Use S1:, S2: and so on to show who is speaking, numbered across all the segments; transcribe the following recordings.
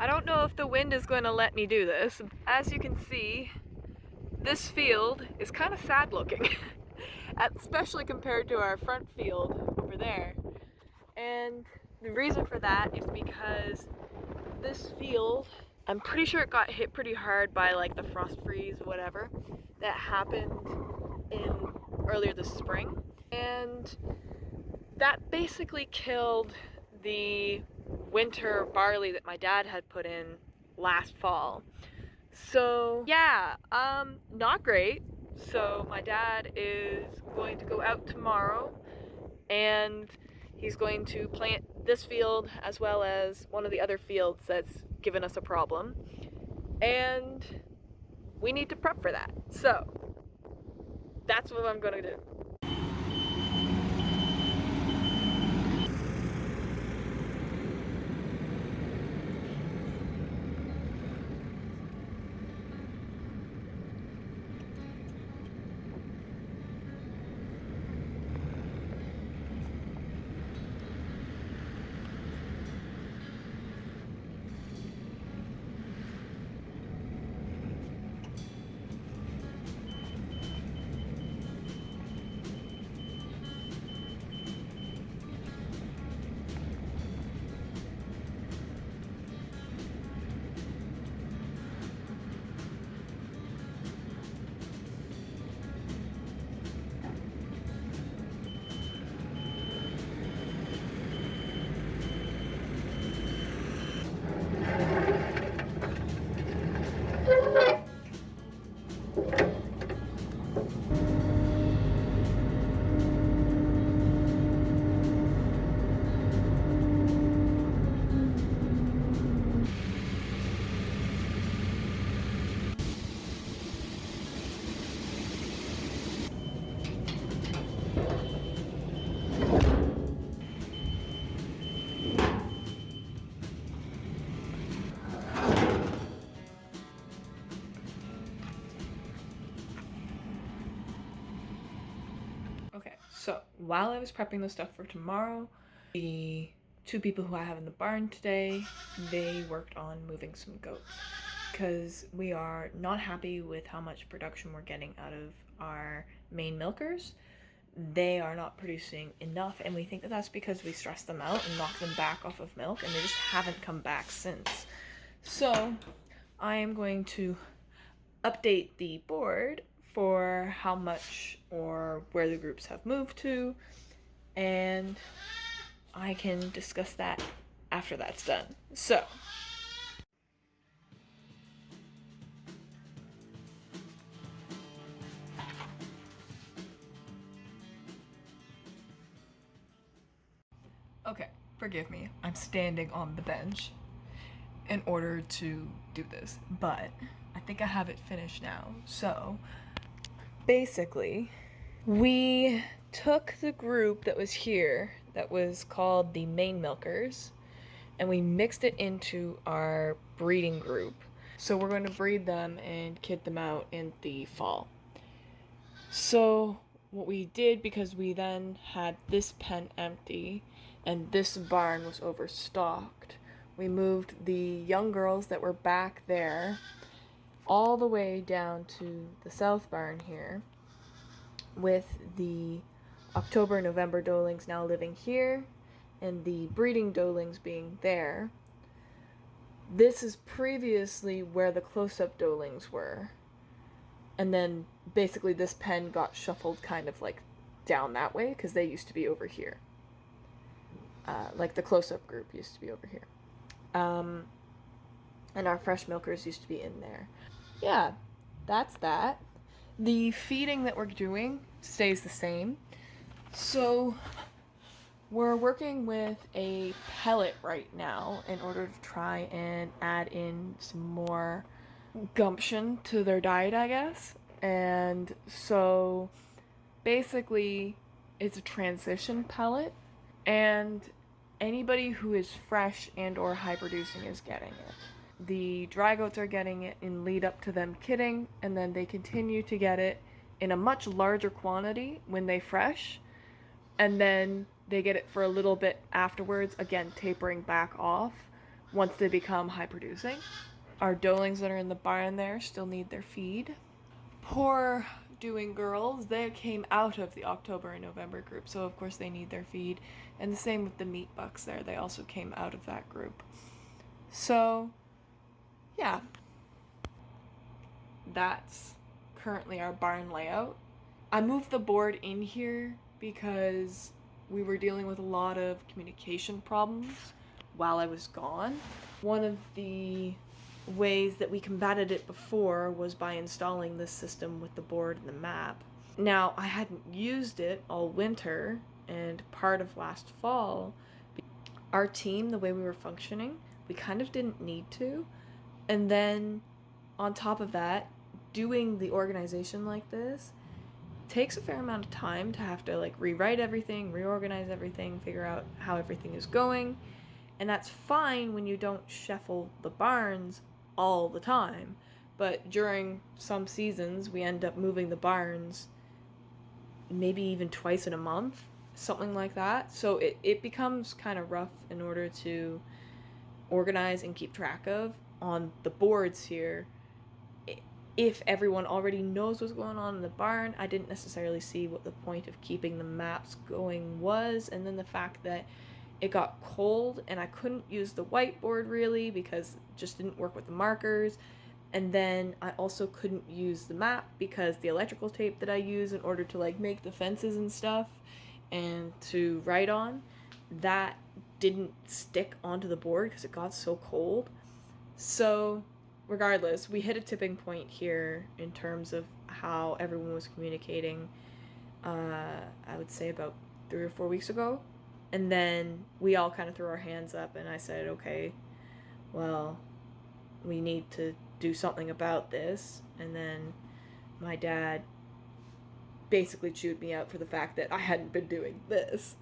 S1: I don't know if the wind is going to let me do this. As you can see, this field is kind of sad looking, especially compared to our front field over there. And the reason for that is because this field, I'm pretty sure it got hit pretty hard by like the frost freeze or whatever that happened in earlier this spring. And that basically killed the winter barley that my dad had put in last fall. So yeah, not great. So my dad is going to go out tomorrow and he's going to plant this field as well as one of the other fields that's given us a problem. And we need to prep for that. So that's what I'm gonna do. Okay, so while I was prepping the stuff for tomorrow, the two people who I have in the barn today, they worked on moving some goats because we are not happy with how much production we're getting out of our main milkers. They are not producing enough, and we think that that's because we stressed them out and knocked them back off of milk, and they just haven't come back since. So I am going to update the board for how much or where the groups have moved to, and I can discuss that after that's done. So okay, forgive me, I'm standing on the bench in order to do this, but I think I have it finished now. So basically, we took the group that was here, that was called the main milkers, and we mixed it into our breeding group. So we're going to breed them and kid them out in the fall. So what we did, because we then had this pen empty and this barn was overstocked, we moved the young girls that were back there all the way down to the south barn here, with the October, November doelings now living here, and the breeding doelings being there. This is previously where the close-up doelings were. And then basically this pen got shuffled kind of like down that way because they used to be over here. Like the close-up group used to be over here. And our fresh milkers used to be in there. Yeah, that's that. The feeding that we're doing stays the same. So we're working with a pellet right now in order to try and add in some more gumption to their diet, I guess. And so basically it's a transition pellet, and anybody who is fresh and or high producing is getting it. The dry goats are getting it in lead up to them kidding, and then they continue to get it in a much larger quantity when they fresh, and then they get it for a little bit afterwards, again tapering back off once they become high producing. Our doelings that are in the barn there still need their feed. Poor doing girls, they came out of the October and November group, so of course they need their feed. And the same with the meat bucks there, they also came out of that group. So, yeah. That's currently our barn layout. I moved the board in here because we were dealing with a lot of communication problems while I was gone. One of the ways that we combated it before was by installing this system with the board and the map. Now, I hadn't used it all winter and part of last fall. Our team, the way we were functioning, we kind of didn't need to. And then on top of that, doing the organization like this takes a fair amount of time to have to like rewrite everything, reorganize everything, figure out how everything is going. And that's fine when you don't shuffle the barns all the time. But during some seasons, we end up moving the barns maybe even twice in a month, something like that. So it becomes kind of rough in order to organize and keep track of on the boards here. If everyone already knows what's going on in the barn, I didn't necessarily see what the point of keeping the maps going was. And then the fact that it got cold and I couldn't use the whiteboard really because it just didn't work with the markers. And then I also couldn't use the map because the electrical tape that I use in order to like make the fences and stuff and to write on, that didn't stick onto the board because it got so cold. So regardless, we hit a tipping point here in terms of how everyone was communicating, I would say about 3 or 4 weeks ago. And then we all kind of threw our hands up and I said, okay, well, we need to do something about this. And then my dad basically chewed me out for the fact that I hadn't been doing this.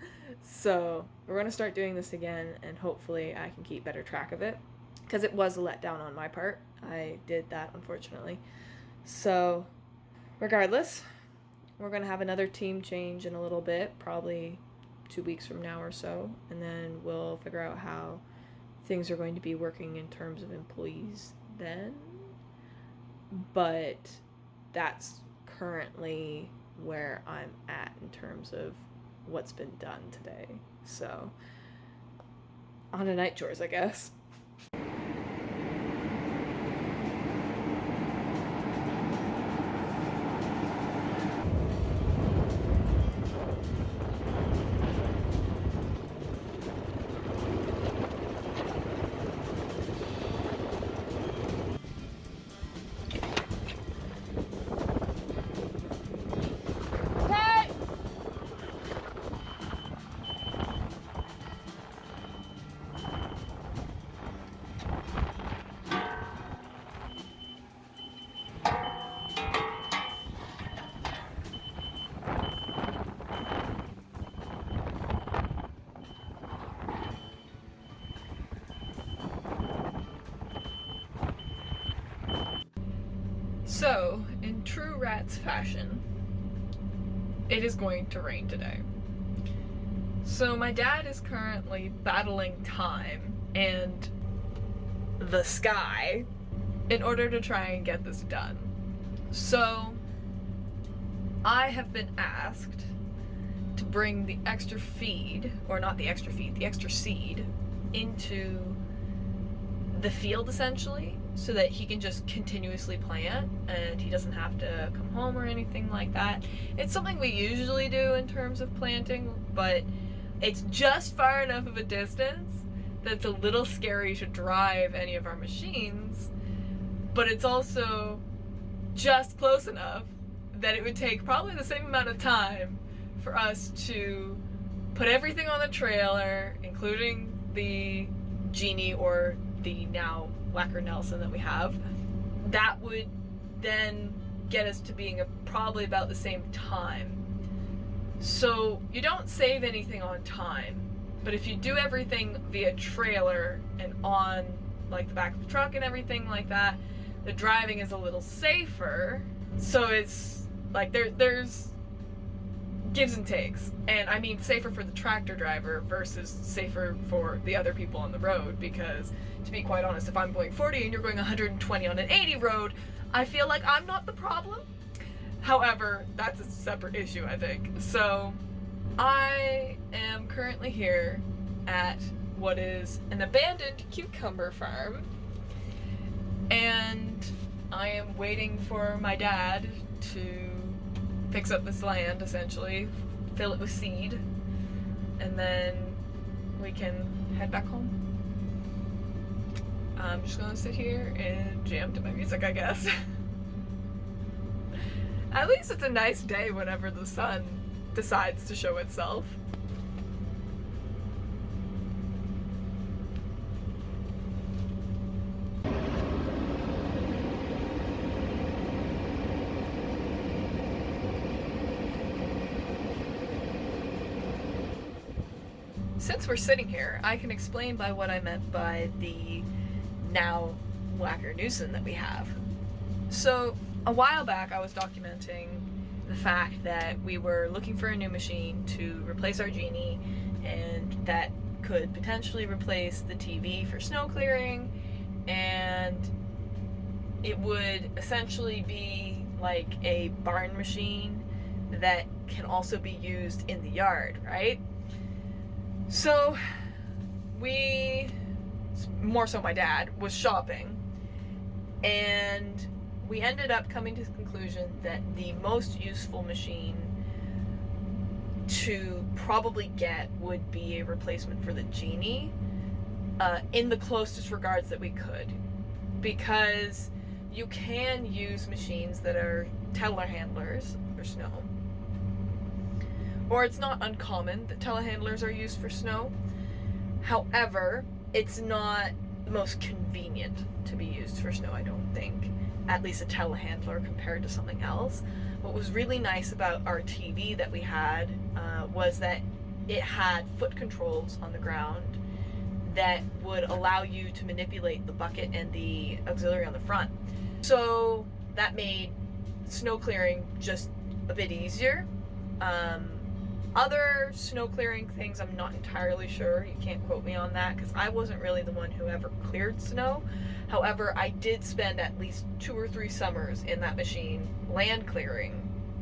S1: So we're going to start doing this again and hopefully I can keep better track of it. Because it was a letdown on my part. I did that, unfortunately. So, regardless, we're going to have another team change in a little bit, probably 2 weeks from now or so, and then we'll figure out how things are going to be working in terms of employees then. But that's currently where I'm at in terms of what's been done today. So, on to night chores, I guess. So, in true Rats fashion, it is going to rain today. So my dad is currently battling time and the sky in order to try and get this done. So I have been asked to bring the extra feed, or not the extra feed, the extra seed into the field essentially, so that he can just continuously plant and he doesn't have to come home or anything like that. It's something we usually do in terms of planting, but it's just far enough of a distance that it's a little scary to drive any of our machines, but it's also just close enough that it would take probably the same amount of time for us to put everything on the trailer, including the Genie or the now Wacker Nelson that we have. That would then get us to being probably about the same time. So you don't save anything on time, but if you do everything via trailer and on like the back of the truck and everything like that, the driving is a little safer. So it's like there's gives and takes. And I mean safer for the tractor driver versus safer for the other people on the road, because to be quite honest, if I'm going 40 and you're going 120 on an 80 road, I feel like I'm not the problem. However, that's a separate issue, I think. So I am currently here at what is an abandoned cucumber farm, and I am waiting for my dad to fix up this land, essentially, fill it with seed, and then we can head back home. I'm just gonna sit here and jam to my music, I guess. At least it's a nice day whenever the sun decides to show itself. Since we're sitting here, I can explain by what I meant by the now Wacker Newson that we have. So a while back I was documenting the fact that we were looking for a new machine to replace our Genie, and that could potentially replace the TV for snow clearing, and it would essentially be like a barn machine that can also be used in the yard, right? So we, more so my dad, was shopping, and we ended up coming to the conclusion that the most useful machine to probably get would be a replacement for the Genie, in the closest regards that we could, because you can use machines that are telehandlers for snow, or it's not uncommon that telehandlers are used for snow. However, it's not the most convenient to be used for snow, I don't think. At least a telehandler compared to something else. What was really nice about our TV that we had was that it had foot controls on the ground that would allow you to manipulate the bucket and the auxiliary on the front. So that made snow clearing just a bit easier. Other snow clearing things, I'm not entirely sure. You can't quote me on that, because I wasn't really the one who ever cleared snow. However, I did spend at least 2 or 3 summers in that machine land clearing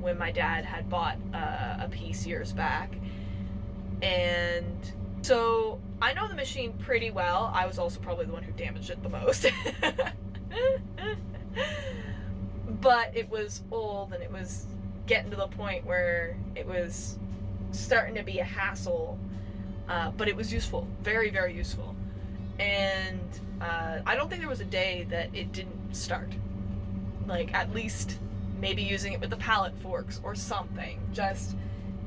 S1: when my dad had bought a piece years back. And so I know the machine pretty well. I was also probably the one who damaged it the most. But it was old, and it was getting to the point where it was starting to be a hassle, but it was useful, very, very useful. And I don't think there was a day that it didn't start. Like, at least maybe using it with the pallet forks or something, just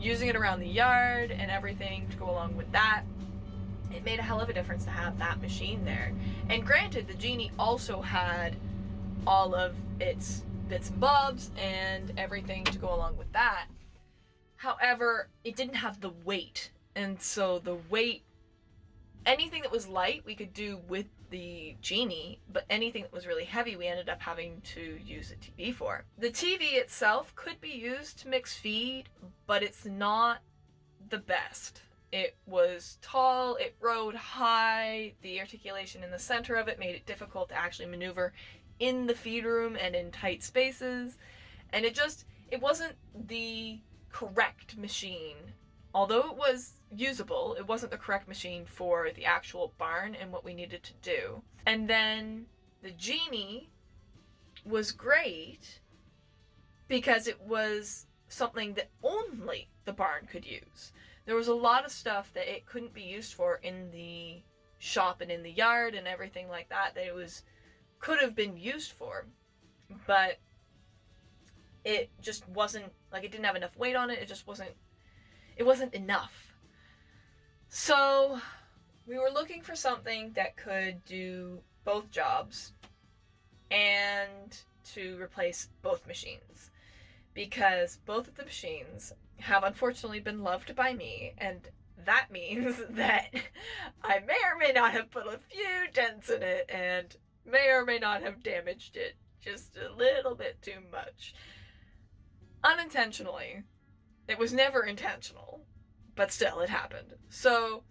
S1: using it around the yard and everything to go along with that. It made a hell of a difference to have that machine there. And granted, the Genie also had all of its bits and bobs and everything to go along with that. However, it didn't have the weight, and so the weight, anything that was light we could do with the Genie, but anything that was really heavy we ended up having to use a TV for. The TV itself could be used to mix feed, but it's not the best. It was tall, it rode high, the articulation in the center of it made it difficult to actually maneuver in the feed room and in tight spaces, and it wasn't the correct machine. Although it was usable, it wasn't the correct machine for the actual barn and what we needed to do. And then the Genie was great because it was something that only the barn could use. There was a lot of stuff that it couldn't be used for in the shop and in the yard and everything like that it could have been used for, but it just wasn't, like, it didn't have enough weight on it. It wasn't enough. So we were looking for something that could do both jobs and to replace both machines, because both of the machines have unfortunately been loved by me, and that means that I may or may not have put a few dents in it and may or may not have damaged it just a little bit too much. Unintentionally. It was never intentional, but still it happened. So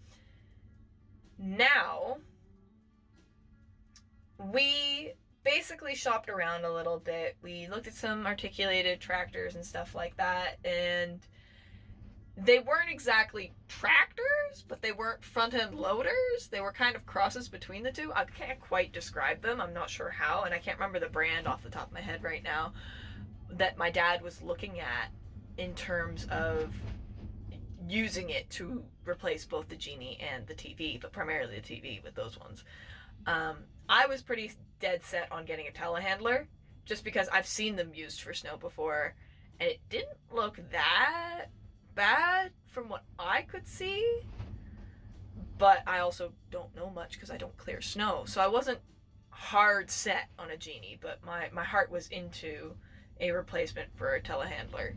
S1: now we basically shopped around a little bit. We looked at some articulated tractors and stuff like that, and they weren't exactly tractors, but they weren't front-end loaders. They were kind of crosses between the two. I can't quite describe them. I'm not sure how, and I can't remember the brand off the top of my head right now that my dad was looking at in terms of using it to replace both the Genie and the TV, but primarily the TV with those ones. I was pretty dead set on getting a telehandler just because I've seen them used for snow before, and it didn't look that bad from what I could see, but I also don't know much because I don't clear snow, so I wasn't hard set on a Genie, but my heart was into a replacement for a telehandler.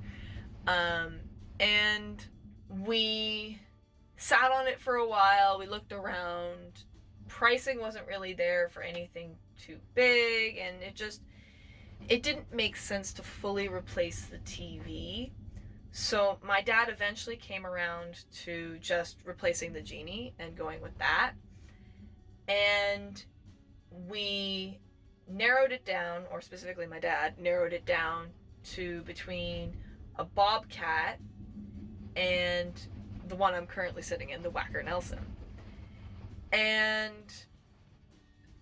S1: And we sat on it for a while. We looked around. Pricing wasn't really there for anything too big, and it didn't make sense to fully replace the TV. So my dad eventually came around to just replacing the Genie and going with that. And we narrowed it down, or specifically my dad narrowed it down to between a Bobcat and the one I'm currently sitting in, the Wacker Nelson. And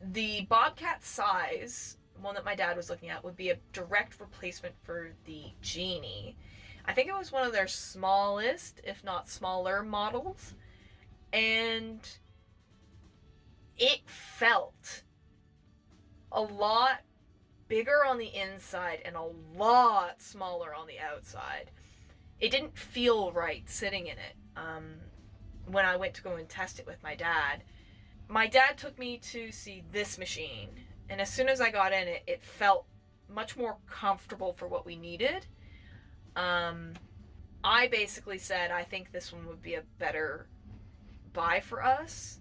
S1: the Bobcat size, one that my dad was looking at, would be a direct replacement for the Genie. I think it was one of their smallest, if not smaller, models. And it felt a lot bigger on the inside and a lot smaller on the outside. It didn't feel right sitting in it. When I went to go and test it with my dad took me to see this machine, and as soon as I got in it, it felt much more comfortable for what we needed. I basically said I think this one would be a better buy for us.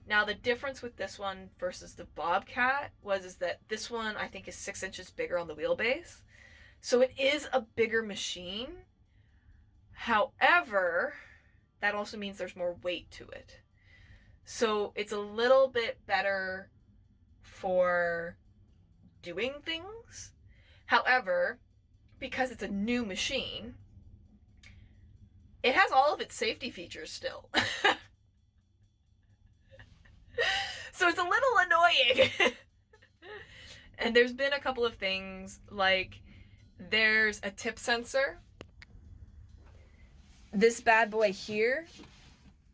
S1: Now, the difference with this one versus the Bobcat is that this one I think is 6 inches bigger on the wheelbase. So it is a bigger machine. However, that also means there's more weight to it. So it's a little bit better for doing things. However, because it's a new machine, it has all of its safety features still. So it's a little annoying. And there's been a couple of things, like there's a tip sensor. This bad boy here,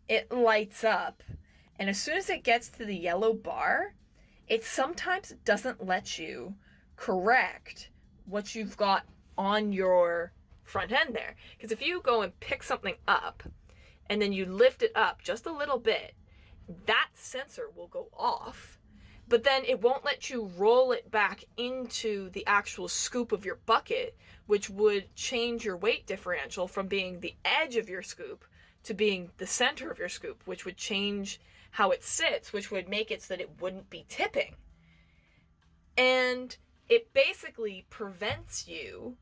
S1: it lights up. And as soon as it gets to the yellow bar, it sometimes doesn't let you correct what you've got on your front end there. Because if you go and pick something up and then you lift it up just a little bit, that sensor will go off, but then it won't let you roll it back into the actual scoop of your bucket, which would change your weight differential from being the edge of your scoop to being the center of your scoop, which would change how it sits, which would make it so that it wouldn't be tipping. And it basically prevents you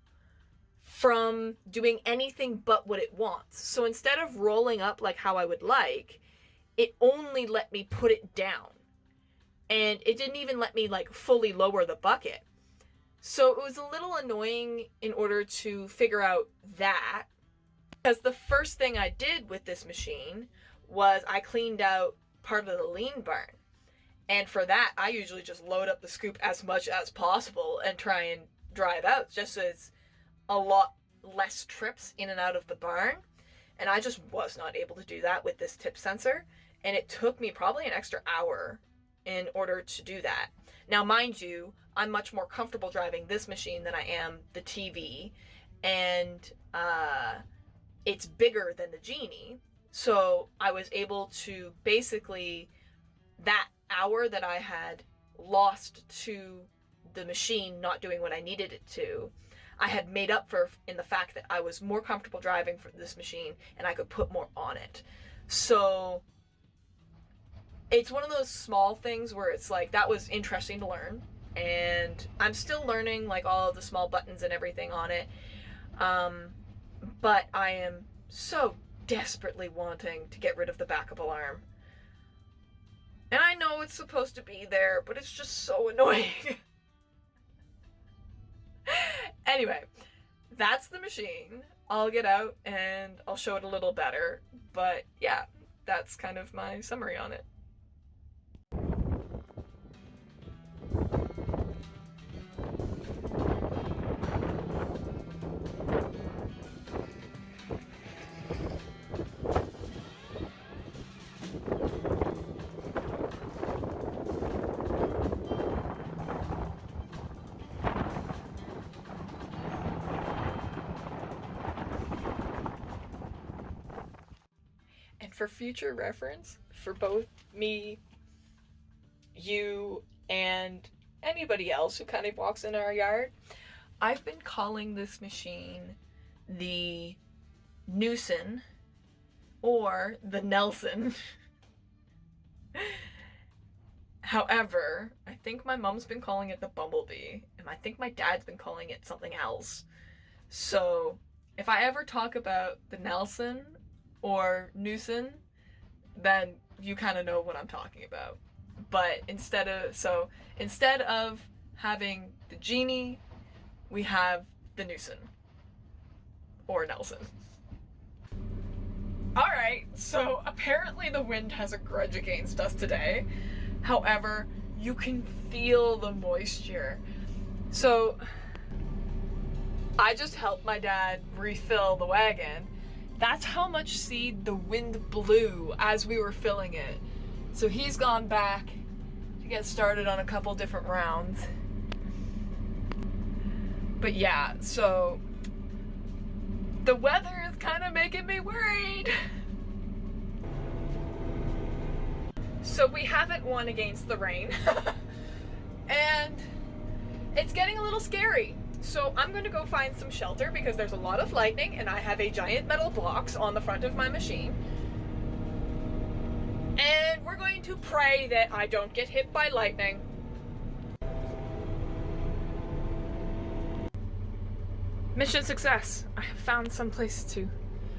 S1: from doing anything but what it wants. So instead of rolling up like how I would like, it only let me put it down. And it didn't even let me like fully lower the bucket. So it was a little annoying in order to figure out that. Because the first thing I did with this machine was I cleaned out part of the lean barn. And for that, I usually just load up the scoop as much as possible and try and drive out, just so it's a lot less trips in and out of the barn. And I just was not able to do that with this tip sensor. And it took me probably an extra hour in order to do that. Now, mind you, I'm much more comfortable driving this machine than I am the TV. And it's bigger than the Genie. So I was able to basically, that hour that I had lost to the machine not doing what I needed it to, I had made up for in the fact that I was more comfortable driving for this machine and I could put more on it. So it's one of those small things where it's like, that was interesting to learn. And I'm still learning like all of the small buttons and everything on it. but I am so desperately wanting to get rid of the backup alarm. And I know it's supposed to be there, but it's just so annoying. Anyway, that's the machine. I'll get out and I'll show it a little better. But yeah, that's kind of my summary on it. And for future reference, for both me, you, and anybody else who kind of walks in our yard, I've been calling this machine the Newson or the Nelson. However, I think my mom's been calling it the Bumblebee, and I think my dad's been calling it something else. So if I ever talk about the Nelson or Newson, then you kind of know what I'm talking about. But instead of having the genie, we have the Newson or Nelson. Alright, so apparently the wind has a grudge against us today. However, you can feel the moisture. So I just helped my dad refill the wagon. That's how much seed the wind blew as we were filling it. So he's gone back to get started on a couple different rounds. But yeah, so the weather is kind of making me worried. So we haven't won against the rain. And it's getting a little scary. So I'm going to go find some shelter because there's a lot of lightning and I have a giant metal box on the front of my machine. And we're going to pray that I don't get hit by lightning. Mission success. I have found some place to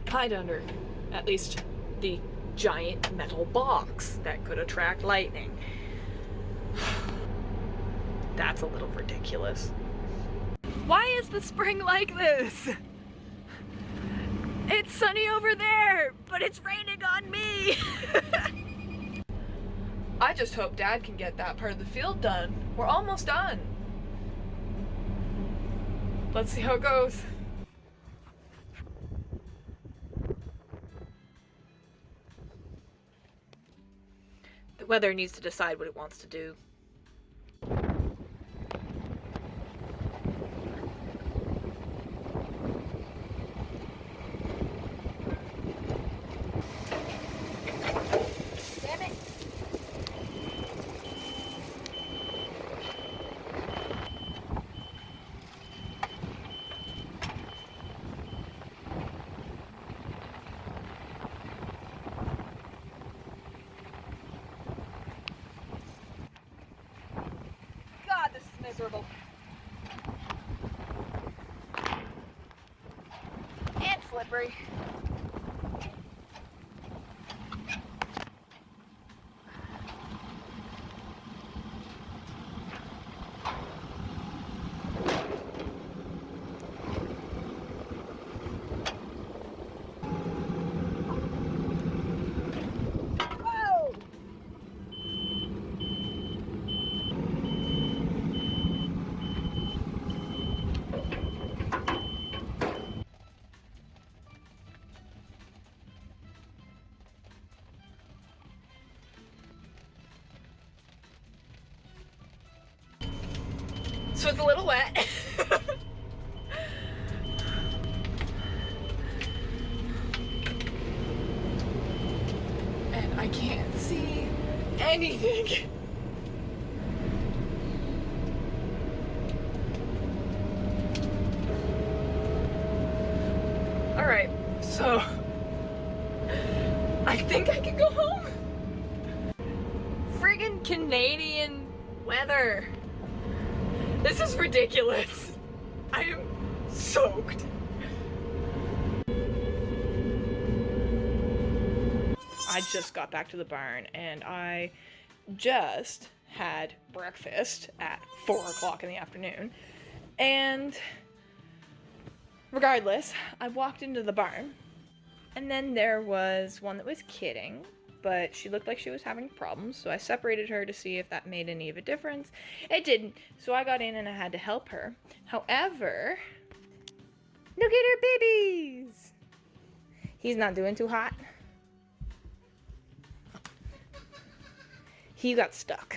S1: hide under, at least the giant metal box that could attract lightning. That's a little ridiculous. Why is the spring like this? It's sunny over there, but it's raining on me. I just hope Dad can get that part of the field done. We're almost done. Let's see how it goes. The weather needs to decide what it wants to do. Miserable. And slippery. So it's a little wet. And I can't see anything. Alright, so I think I can go home. Friggin' Canadian weather. This is ridiculous. I am soaked. I just got back to the barn and I just had breakfast at 4 o'clock in the afternoon. And regardless, I walked into the barn and then there was one that was kidding, but she looked like she was having problems, so I separated her to see if that made any of a difference. It didn't, so I got in and I had to help her. However, look at her babies! He's not doing too hot. He got stuck.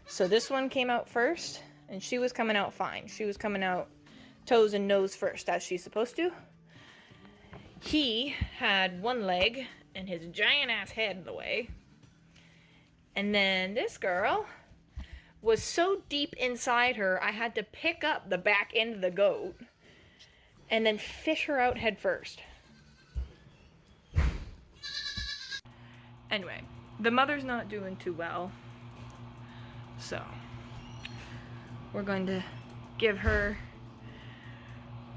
S1: So this one came out first, and she was coming out fine. She was coming out toes and nose first, as she's supposed to. He had one leg and his giant ass head in the way. And then this girl was so deep inside her, I had to pick up the back end of the goat and then fish her out head first. Anyway, the mother's not doing too well, so we're going to give her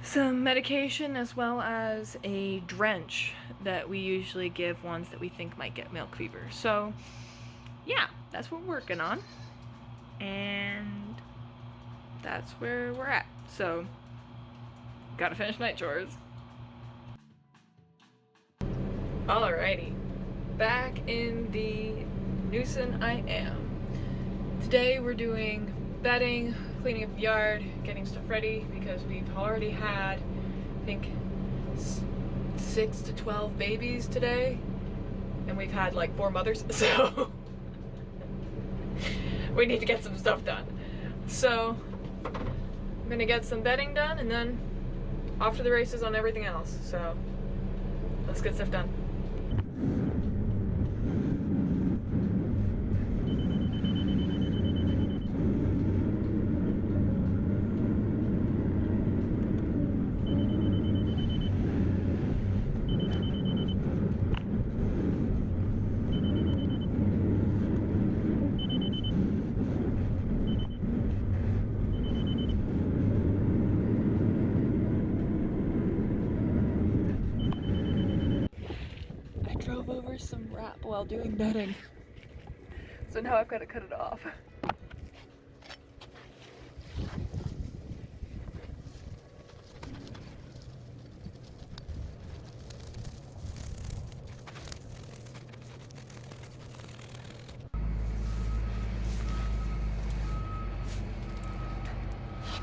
S1: some medication as well as a drench that we usually give ones that we think might get milk fever. So yeah, that's what we're working on, and that's where we're at. So gotta finish night chores. Alrighty, back in the nuisance I am. Today we're doing bedding, cleaning up the yard, getting stuff ready, because we've already had, I think, 6 to 12 babies today, and we've had like 4 mothers, so we need to get some stuff done. So I'm gonna get some bedding done and then off to the races on everything else. So let's get stuff done. Drove over some wrap while doing bedding, so now I've got to cut it off.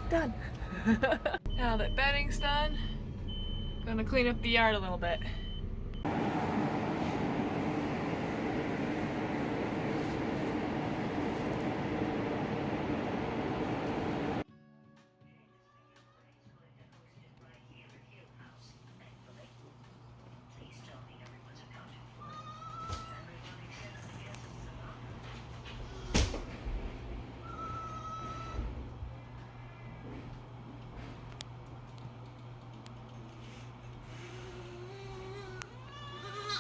S1: Done. Now that bedding's done, I'm gonna clean up the yard a little bit.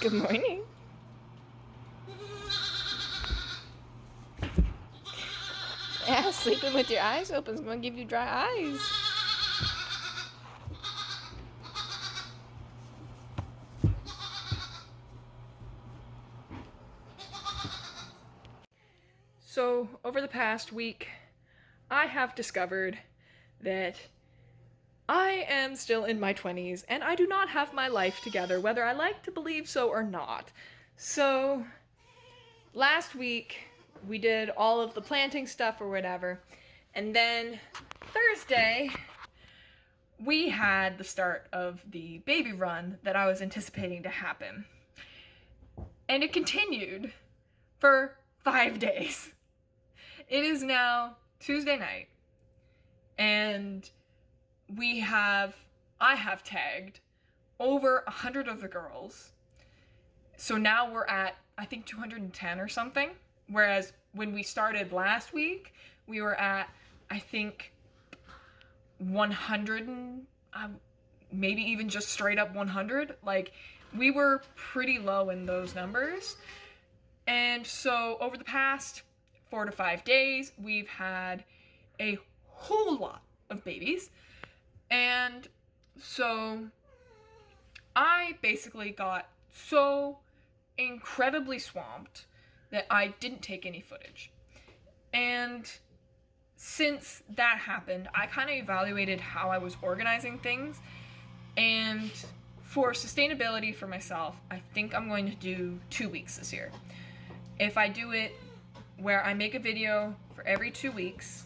S1: Good morning. Yeah, sleeping with your eyes open is going to give you dry eyes. So, over the past week, I have discovered that I am still in my 20s, and I do not have my life together, whether I like to believe so or not. So, last week, we did all of the planting stuff or whatever, and then Thursday, we had the start of the baby run that I was anticipating to happen. And it continued for 5 days. It is now Tuesday night, and I have tagged over 100 of the girls. So now we're at, I think, 210 or something. Whereas when we started last week, we were at, I think, 100 and maybe even just straight up 100. Like, we were pretty low in those numbers. And so over the past 4 to 5 days, we've had a whole lot of babies. And so I basically got so incredibly swamped that I didn't take any footage. And since that happened, I kind of evaluated how I was organizing things, and for sustainability for myself, I think I'm going to do 2 weeks this year. If I do it where I make a video for every 2 weeks,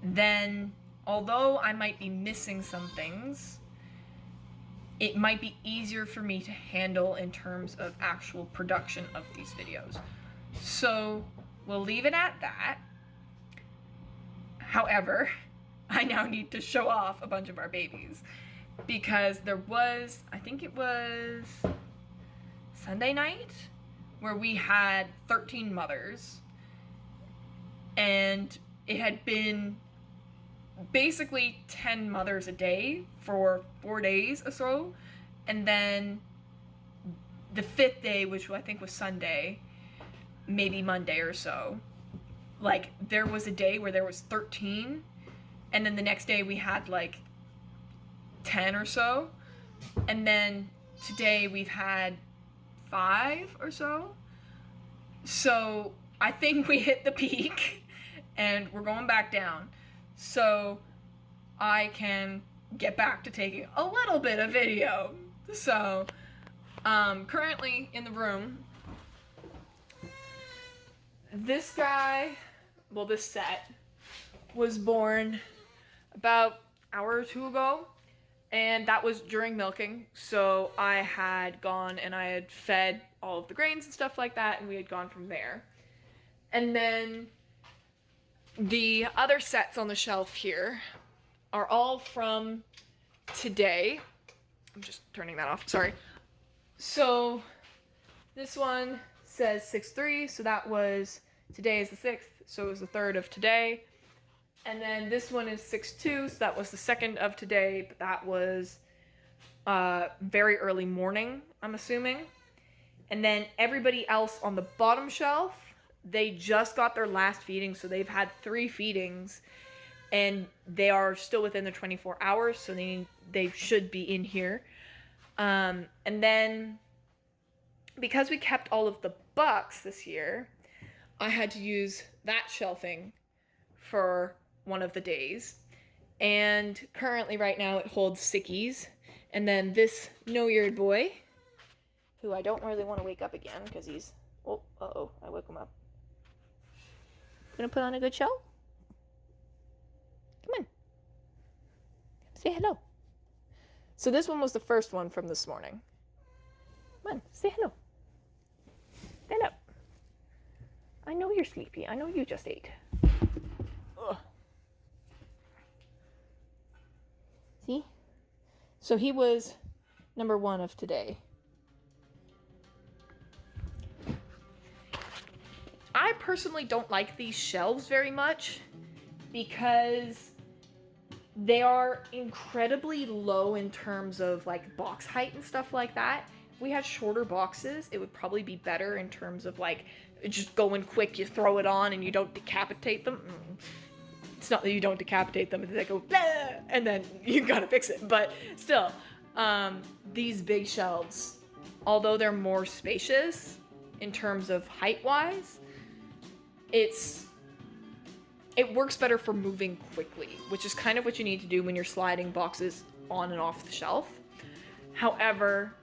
S1: then although I might be missing some things, it might be easier for me to handle in terms of actual production of these videos. So we'll leave it at that. However, I now need to show off a bunch of our babies, because there was, I think it was Sunday night, where we had 13 mothers, and it had been basically 10 mothers a day for 4 days or so, and then the 5th day, which I think was Sunday, maybe Monday or so, like there was a day where there was 13, and then the next day we had like 10 or so, and then today we've had 5 or so. So I think we hit the peak and we're going back down, so I can get back to taking a little bit of video. So currently in the room, this guy, well, this set was born about an hour or 2 ago, and that was during milking. So I had gone and I had fed all of the grains and stuff like that, and we had gone from there. And then the other sets on the shelf here are all from today. I'm just turning that off, sorry. So this one says 6/3, so that was, today is the 6th, so it was the 3rd of today. And then this one is 6/2, so that was the 2nd of today, but that was very early morning, I'm assuming. And then everybody else on the bottom shelf, they just got their last feeding, so they've had 3 feedings, and they are still within the 24 hours, so they should be in here. And then because we kept all of the bucks this year, I had to use that shelving for one of the days. And currently right now it holds sickies. And then this no-eared boy, who I don't really want to wake up again because he's, oh, uh-oh, I woke him up. Gonna put on a good show? Come on. Say hello. So this one was the first one from this morning. Come on, say hello. Stand up. I know you're sleepy. I know you just ate. Ugh. See? So he was number 1 of today. I personally don't like these shelves very much because they are incredibly low in terms of like box height and stuff like that. If we had shorter boxes, it would probably be better in terms of like just going quick, you throw it on and you don't decapitate them. It's not that you don't decapitate them, they go blah, and then you gotta fix it. But still, these big shelves, although they're more spacious in terms of height-wise, it works better for moving quickly, which is kind of what you need to do when you're sliding boxes on and off the shelf. However,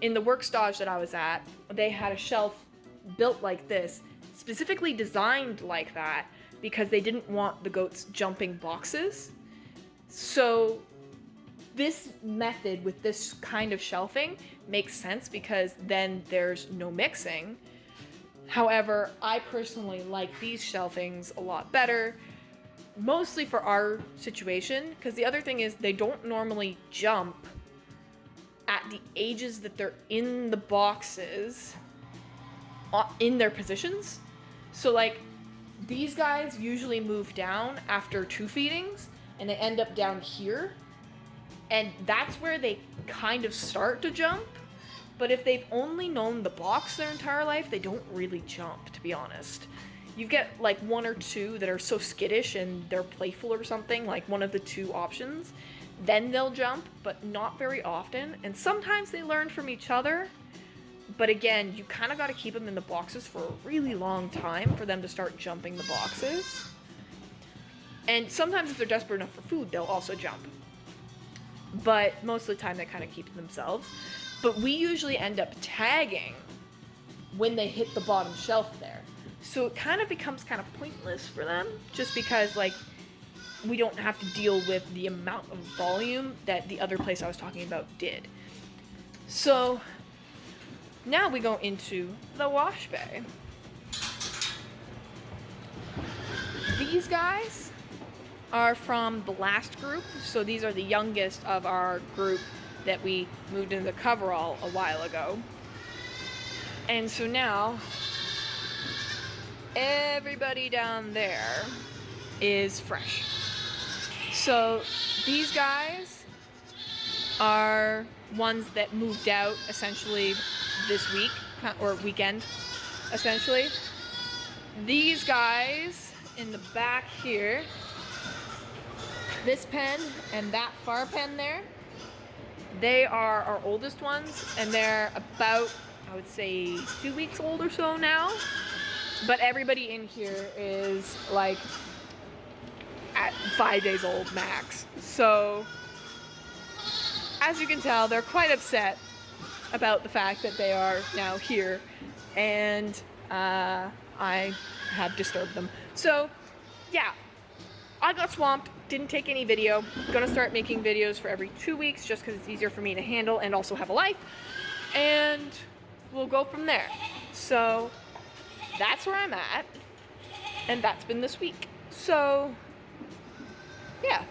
S1: in the work stage that I was at, they had a shelf built like this, specifically designed like that, because they didn't want the goats jumping boxes. So this method with this kind of shelving makes sense because then there's no mixing. However, I personally like these shelvings a lot better, mostly for our situation, because the other thing is they don't normally jump at the ages that they're in the boxes, in their positions. So like, these guys usually move down after 2 feedings, and they end up down here, and that's where they kind of start to jump. But if they've only known the box their entire life, they don't really jump, to be honest. You get like 1 or 2 that are so skittish and they're playful or something, like one of the 2 options, then they'll jump, but not very often. And sometimes they learn from each other, But again, you kind of got to keep them in the boxes for a really long time for them to start jumping the boxes. And sometimes if they're desperate enough for food, they'll also jump. But most of the time they kind of keep to themselves. But we usually end up tagging when they hit the bottom shelf there. So it kind of becomes kind of pointless for them, just because like we don't have to deal with the amount of volume that the other place I was talking about did. So now we go into the wash bay. These guys are from the last group, so these are the youngest of our group that we moved into the coverall a while ago. And so now everybody down there is fresh. So these guys are ones that moved out essentially this week, or weekend, essentially. These guys in the back here, this pen and that far pen there, they are our oldest ones, and they're about, I would say, 2 weeks old or so now. But everybody in here is like at 5 days old max. So as you can tell, they're quite upset about the fact that they are now here, and I have disturbed them. So yeah, I got swamped, didn't take any video. Gonna start making videos for every 2 weeks just because it's easier for me to handle and also have a life, and we'll go from there. So that's where I'm at, and that's been this week. So yeah.